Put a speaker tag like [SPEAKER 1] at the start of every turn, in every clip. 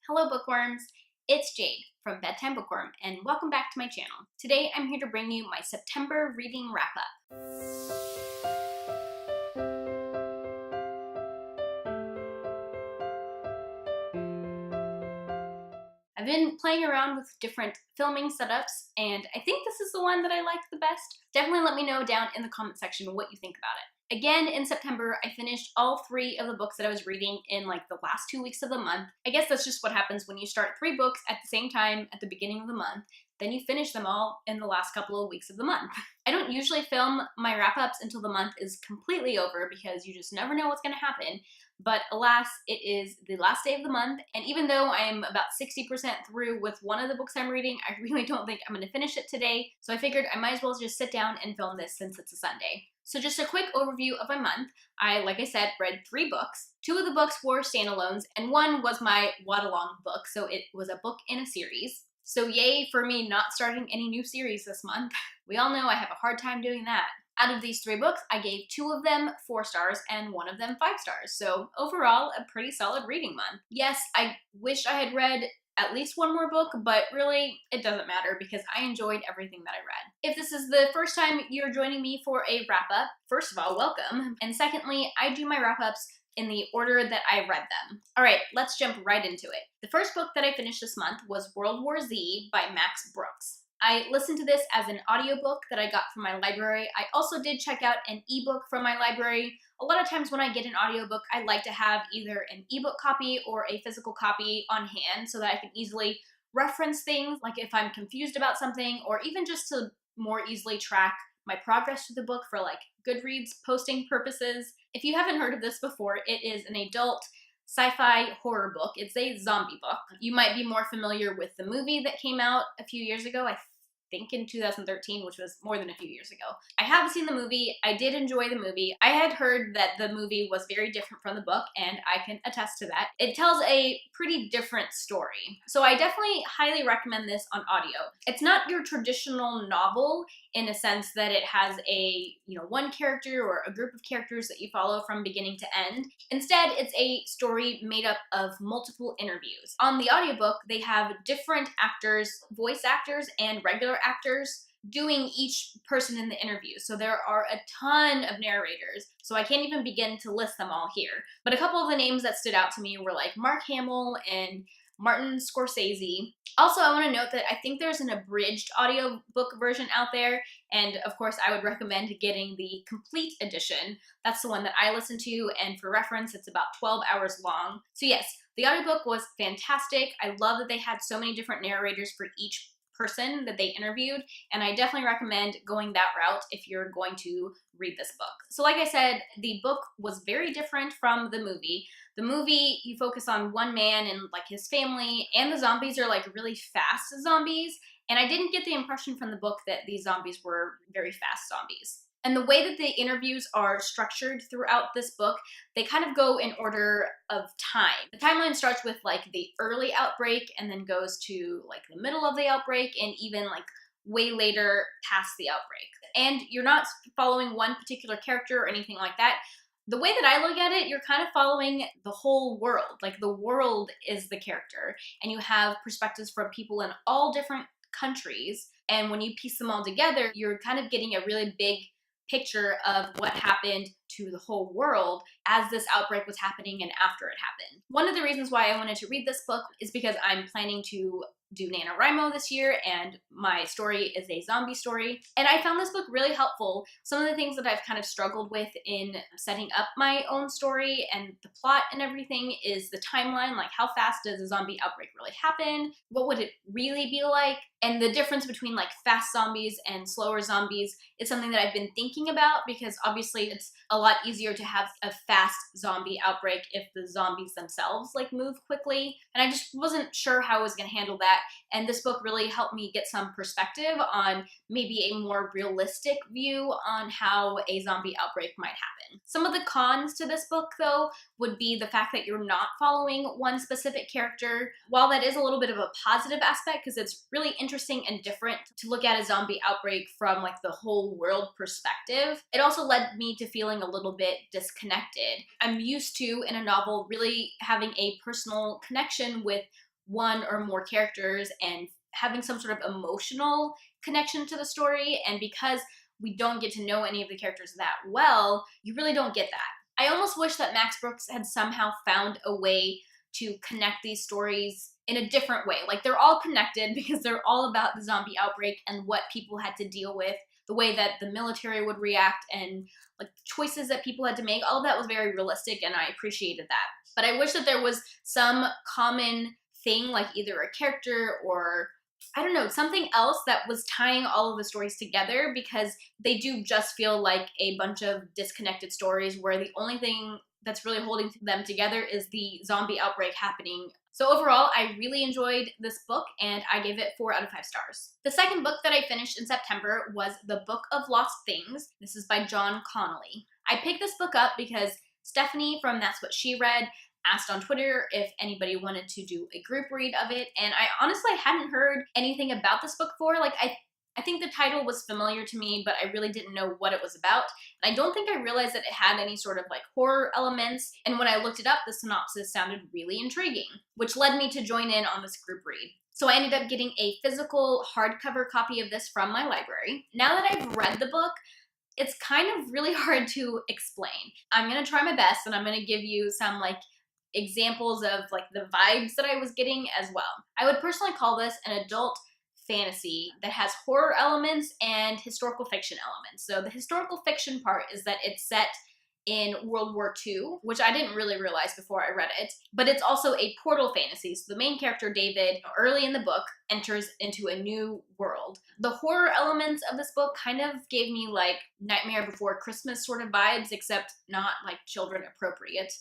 [SPEAKER 1] Hello bookworms, it's Jade from Bedtime Bookworm and welcome back to my channel. Today I'm here to bring you my September reading wrap-up. I've been playing around with different filming setups and I think this is the one that I like the best. Definitely let me know down in the comment section what you think about it. Again, in September, I finished all 3 of the books that I was reading in like the last 2 weeks of the month. I guess that's just what happens when you start 3 books at the same time at the beginning of the month. Then you finish them all in the last couple of weeks of the month. I don't usually film my wrap-ups until the month is completely over because you just never know what's going to happen. But alas, it is the last day of the month, and even though I'm about 60% through with one of the books I'm reading, I really don't think I'm going to finish it today, so I figured I might as well just sit down and film this since it's a Sunday. So just a quick overview of my month. Like I said, read 3 books. 2 of the books were standalones, and 1 was my Watt-along book, so it was a book in a series. So yay for me not starting any new series this month. We all know I have a hard time doing that. Out of these 3 books, I gave 2 of them 4 stars and 1 of them 5 stars. So overall, a pretty solid reading month. Yes, I wish I had read at least 1 more book, but really, it doesn't matter because I enjoyed everything that I read. If this is the first time you're joining me for a wrap-up, first of all, welcome. And secondly, I do my wrap-ups in the order that I read them. All right, let's jump right into it. The first book that I finished this month was World War Z by Max Brooks. I listened to this as an audiobook that I got from my library. I also did check out an ebook from my library. A lot of times when I get an audiobook, I like to have either an ebook copy or a physical copy on hand so that I can easily reference things, like if I'm confused about something, or even just to more easily track my progress through the book for like Goodreads posting purposes. If you haven't heard of this before, it is an adult sci-fi horror book. It's a zombie book. You might be more familiar with the movie that came out a few years ago. I think in 2013, which was more than a few years ago. I have seen the movie. I did enjoy the movie. I had heard that the movie was very different from the book, and I can attest to that. It tells a pretty different story. So I definitely highly recommend this on audio. It's not your traditional novel in a sense that it has a, one character or a group of characters that you follow from beginning to end. Instead, it's a story made up of multiple interviews. On the audiobook, they have different actors, voice actors, and regular actors doing each person in the interview. So there are a ton of narrators, so I can't even begin to list them all here. But a couple of the names that stood out to me were like Mark Hamill and Martin Scorsese. Also, I want to note that I think there's an abridged audiobook version out there, and of course I would recommend getting the complete edition. That's the one that I listened to, and for reference, it's about 12 hours long. So yes, the audiobook was fantastic. I love that they had so many different narrators for each person that they interviewed, and I definitely recommend going that route if you're going to read this book. So like I said, the book was very different from the movie. The movie, you focus on one man and like his family, and the zombies are like really fast zombies, and I didn't get the impression from the book that these zombies were very fast zombies. And the way that the interviews are structured throughout this book, they kind of go in order of time. The timeline starts with like the early outbreak and then goes to like the middle of the outbreak and even like way later past the outbreak. And you're not following one particular character or anything like that. The way that I look at it, you're kind of following the whole world. Like the world is the character, and you have perspectives from people in all different countries. And when you piece them all together, you're kind of getting a really big picture of what happened to the whole world as this outbreak was happening and after it happened. One of the reasons why I wanted to read this book is because I'm planning to do NaNoWriMo this year, and my story is a zombie story. And I found this book really helpful. Some of the things that I've kind of struggled with in setting up my own story and the plot and everything is the timeline, like how fast does a zombie outbreak really happen? What would it really be like? And the difference between like fast zombies and slower zombies is something that I've been thinking about, because obviously it's a lot easier to have a fast zombie outbreak if the zombies themselves like move quickly. And I just wasn't sure how I was going to handle that. And this book really helped me get some perspective on maybe a more realistic view on how a zombie outbreak might happen. Some of the cons to this book, though, would be the fact that you're not following one specific character. While that is a little bit of a positive aspect, because it's really interesting and different to look at a zombie outbreak from like the whole world perspective, it also led me to feeling a little bit disconnected. I'm used to, in a novel, really having a personal connection with one or more characters and having some sort of emotional connection to the story. And because we don't get to know any of the characters that well, you really don't get that. I almost wish that Max Brooks had somehow found a way to connect these stories in a different way. Like, they're all connected because they're all about the zombie outbreak and what people had to deal with, the way that the military would react, and like choices that people had to make. All of that was very realistic, and I appreciated that. But I wish that there was some common thing, like either a character or, I don't know, something else that was tying all of the stories together, because they do just feel like a bunch of disconnected stories where the only thing that's really holding them together is the zombie outbreak happening. So overall, I really enjoyed this book, and I gave it 4 out of 5 stars. The second book that I finished in September was The Book of Lost Things. This is by John Connolly. I picked this book up because Stephanie from That's What She Read asked on Twitter if anybody wanted to do a group read of it, and I honestly hadn't heard anything about this book before. Like, I think the title was familiar to me, but I really didn't know what it was about. And I don't think I realized that it had any sort of like horror elements. And when I looked it up, the synopsis sounded really intriguing, which led me to join in on this group read. So I ended up getting a physical hardcover copy of this from my library. Now that I've read the book, it's kind of really hard to explain. I'm gonna try my best, and I'm gonna give you some like examples of like the vibes that I was getting as well. I would personally call this an adult fantasy that has horror elements and historical fiction elements. So the historical fiction part is that it's set in World War II, which I didn't really realize before I read it, but it's also a portal fantasy. So the main character, David, early in the book, enters into a new world. The horror elements of this book kind of gave me like Nightmare Before Christmas sort of vibes, except not like children appropriate.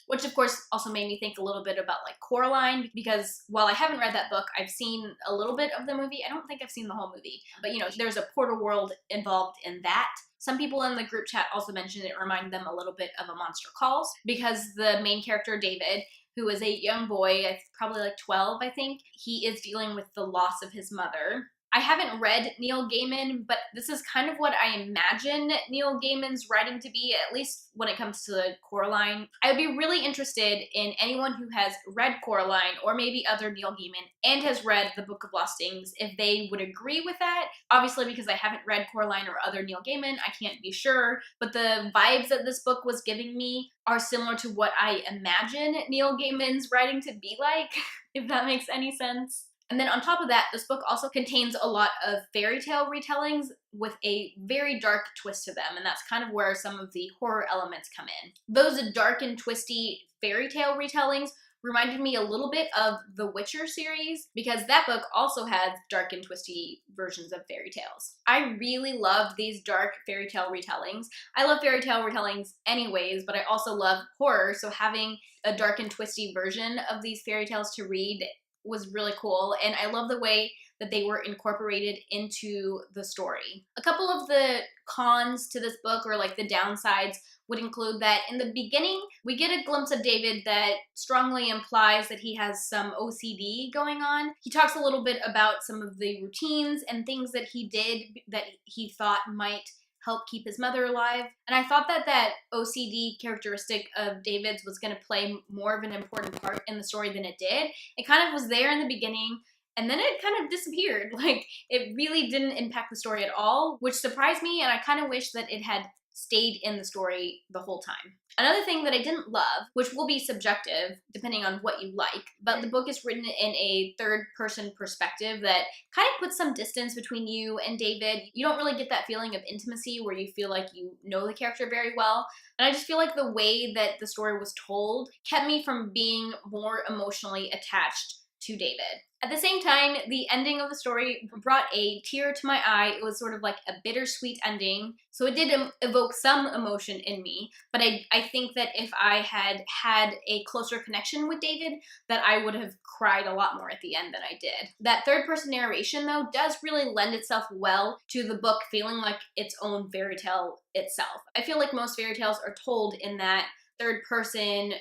[SPEAKER 1] Which of course also made me think a little bit about like Coraline, because while I haven't read that book, I've seen a little bit of the movie. I don't think I've seen the whole movie, but you know, there's a portal world involved in that. Some people in the group chat also mentioned it reminded them a little bit of A Monster Calls, because the main character, David, who is a young boy, probably like 12, I think, he is dealing with the loss of his mother. I haven't read Neil Gaiman, but this is kind of what I imagine Neil Gaiman's writing to be, at least when it comes to Coraline. I would be really interested in anyone who has read Coraline, or maybe other Neil Gaiman, and has read The Book of Lost Things, if they would agree with that. Obviously, because I haven't read Coraline or other Neil Gaiman, I can't be sure, but the vibes that this book was giving me are similar to what I imagine Neil Gaiman's writing to be like, if that makes any sense. And then on top of that, this book also contains a lot of fairy tale retellings with a very dark twist to them, and that's kind of where some of the horror elements come in. Those dark and twisty fairy tale retellings reminded me a little bit of the Witcher series, because that book also has dark and twisty versions of fairy tales. I really loved these dark fairy tale retellings. I love fairy tale retellings anyways, but I also love horror, so having a dark and twisty version of these fairy tales to read was really cool, and I love the way that they were incorporated into the story. A couple of the cons to this book, or like the downsides, would include that in the beginning, we get a glimpse of David that strongly implies that he has some OCD going on. He talks a little bit about some of the routines and things that he did that he thought might help keep his mother alive. And I thought that that OCD characteristic of David's was going to play more of an important part in the story than it did. It kind of was there in the beginning, and then it kind of disappeared. Like, it really didn't impact the story at all, which surprised me, and I kind of wish that it had stayed in the story the whole time. Another thing that I didn't love, which will be subjective depending on what you like, but the book is written in a third-person perspective that kind of puts some distance between you and David. You don't really get that feeling of intimacy where you feel like you know the character very well. And I just feel like the way that the story was told kept me from being more emotionally attached to David. At the same time, the ending of the story brought a tear to my eye. It was sort of like a bittersweet ending, so it did evoke some emotion in me, but I think that if I had had a closer connection with David, that I would have cried a lot more at the end than I did. That third-person narration, though, does really lend itself well to the book feeling like its own fairy tale itself. I feel like most fairy tales are told in that third-person,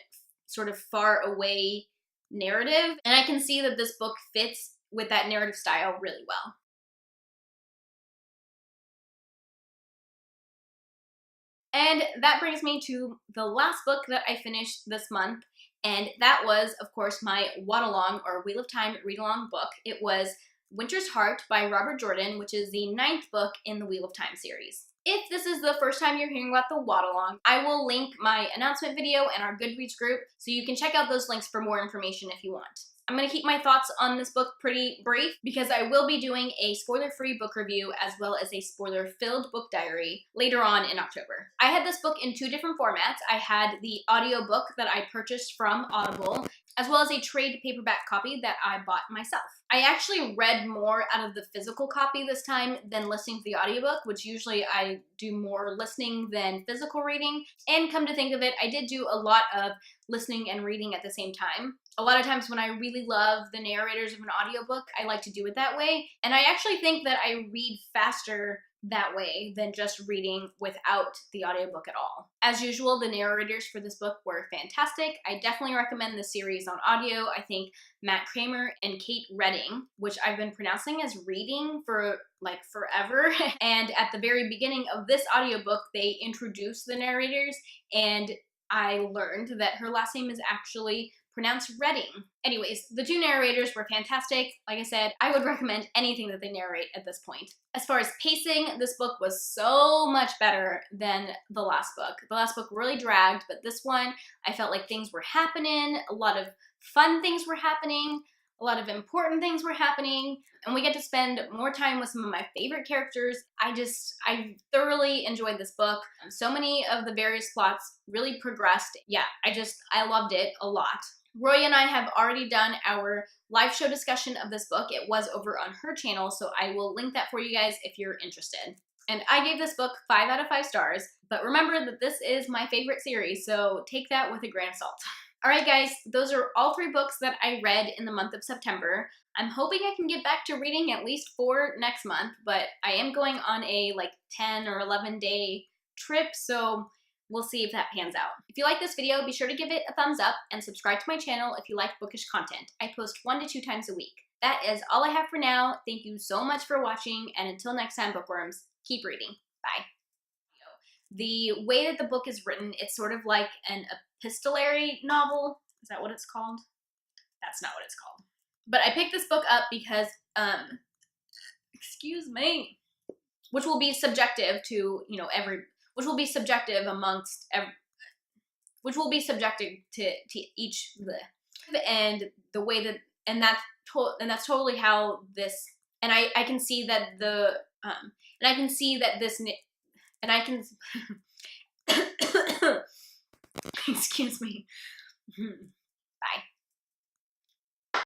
[SPEAKER 1] sort of far away narrative, and I can see that this book fits with that narrative style really well. And that brings me to the last book that I finished this month, And that was, of course, my Watt-along or Wheel of Time read-along book. It was Winter's Heart by Robert Jordan, which is the 9th book in the Wheel of Time series. If this is the first time you're hearing about the Watt-along, I will link my announcement video and our Goodreads group, so you can check out those links for more information if you want. I'm going to keep my thoughts on this book pretty brief because I will be doing a spoiler-free book review as well as a spoiler-filled book diary later on in October. I had this book in 2 different formats. I had the audiobook that I purchased from Audible, as well as a trade paperback copy that I bought myself. I actually read more out of the physical copy this time than listening to the audiobook, which usually I do more listening than physical reading. And come to think of it, I did do a lot of listening and reading at the same time. A lot of times when I really love the narrators of an audiobook, I like to do it that way. And I actually think that I read faster that way than just reading without the audiobook at all. As usual, the narrators for this book were fantastic. I definitely recommend this series on audio. I think Matt Kramer and Kate Redding, which I've been pronouncing as reading for like forever, and at the very beginning of this audiobook, they introduce the narrators, and I learned that her last name is actually pronounced Redding. Anyways, the 2 narrators were fantastic. Like I said, I would recommend anything that they narrate at this point. As far as pacing, this book was so much better than the last book. The last book really dragged, but this one, I felt like things were happening, a lot of fun things were happening, a lot of important things were happening, and we get to spend more time with some of my favorite characters. I thoroughly enjoyed this book. So many of the various plots really progressed. Yeah, I loved it a lot. Roy and I have already done our live show discussion of this book. It was over on her channel, so I will link that for you guys if you're interested. And I gave this book 5 out of 5 stars, but remember that this is my favorite series, so take that with a grain of salt. Alright guys, those are all 3 books that I read in the month of September. I'm hoping I can get back to reading at least 4 next month, but I am going on a 10 or 11 day trip, so we'll see if that pans out. If you like this video, be sure to give it a thumbs up and subscribe to my channel if you like bookish content. I post 1 to 2 times a week. That is all I have for now. Thank you so much for watching, and until next time, bookworms, keep reading. Bye. The way that the book is written, it's sort of like an epistolary novel. Is that what it's called? That's not what it's called. But I picked this book up because, excuse me, which will be subjective to, which will be subjective which will be subjective to each, and the way that, and that's totally how this, and I can see that the, and I can see that this, and I can, excuse me, bye.